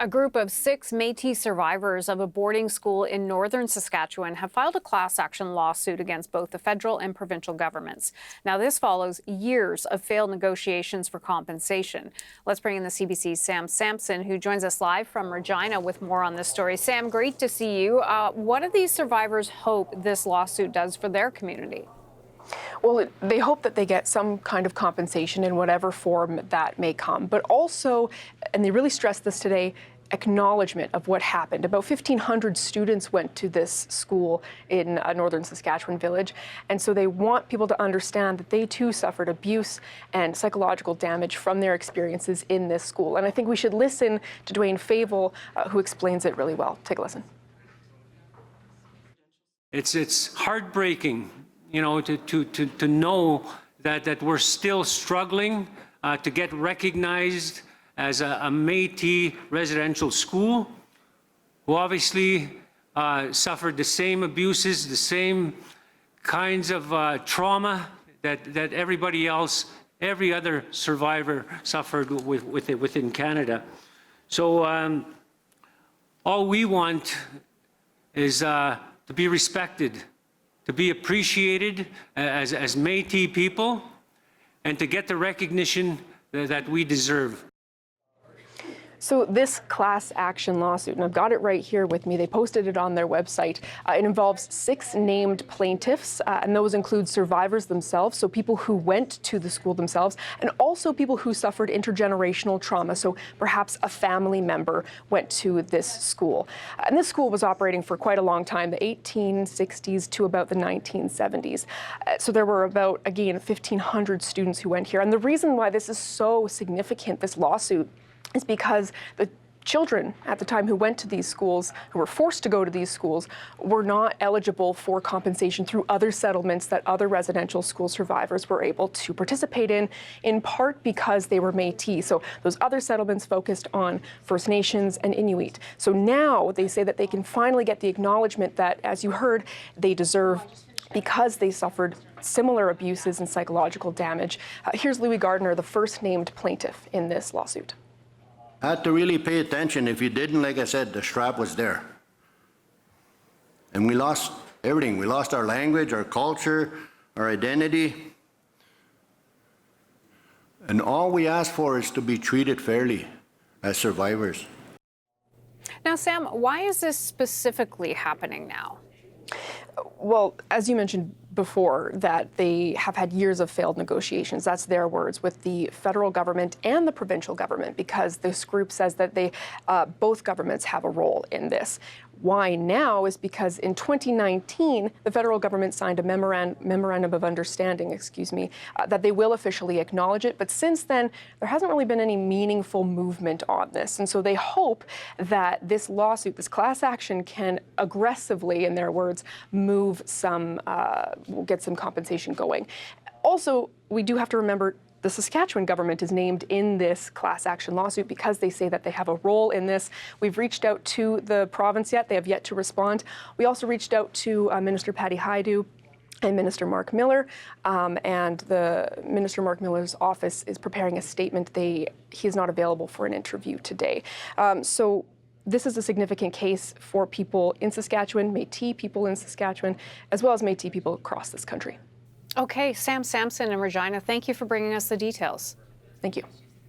A group of 6 Metis survivors of a boarding school in northern Saskatchewan have filed a class action lawsuit against both the federal and provincial governments. Now, this follows years of failed negotiations for compensation. Let's bring in the CBC's Sam Sampson, who joins us live from Regina with more on this story. Sam, great to see you. What do these survivors hope this lawsuit does for their community? Well, they hope that they get some kind of compensation in whatever form that may come, but also, and they really stressed this today, acknowledgement of what happened. About 1,500 students went to this school in a northern Saskatchewan village, and so they want people to understand that they too suffered abuse and psychological damage from their experiences in this school. And I think we should listen to Dwayne Favel, who explains it really well. Take a listen. It's heartbreaking, you know, to know that we're still struggling to get recognized as a Métis residential school, who obviously suffered the same abuses, the same kinds of trauma that everybody else, every other survivor suffered within Canada. So all we want is to be respected, to be appreciated as Métis people, and to get the recognition that we deserve. So this class action lawsuit, and I've got it right here with me, they posted it on their website. It involves 6 named plaintiffs, and those include survivors themselves, so people who went to the school themselves, and also people who suffered intergenerational trauma, so perhaps a family member went to this school. And this school was operating for quite a long time, the 1860s to about the 1970s. So there were about, again, 1,500 students who went here. And the reason why this is so significant, this lawsuit, is because the children at the time who went to these schools, who were forced to go to these schools, were not eligible for compensation through other settlements that other residential school survivors were able to participate in part because they were Métis. So those other settlements focused on First Nations and Inuit. So now they say that they can finally get the acknowledgement that, as you heard, they deserve because they suffered similar abuses and psychological damage. Here's Louis Gardner, the first named plaintiff in this lawsuit. Had to really pay attention. If you didn't, like I said, the strap was there. And we lost everything. We lost our language, our culture, our identity. And all we ask for is to be treated fairly as survivors. Now, Sam, why is this specifically happening now? Well, as you mentioned before, that they have had years of failed negotiations, that's their words, with the federal government and the provincial government, because this group says that both governments have a role in this. Why now is because in 2019, the federal government signed a memorandum of understanding, that they will officially acknowledge it. But since then, there hasn't really been any meaningful movement on this. And so they hope that this lawsuit, this class action, can aggressively, in their words, move some, get some compensation going. Also, we do have to remember the Saskatchewan government is named in this class action lawsuit because they say that they have a role in this. We've reached out to the province yet. They have yet to respond. We also reached out to Minister Patty Hajdu and Minister Mark Miller, and the Minister Mark Miller's office is preparing a statement. He is not available for an interview today. So this is a significant case for people in Saskatchewan, Métis people in Saskatchewan, as well as Métis people across this country. Okay, Sam Sampson in Regina, thank you for bringing us the details. Thank you.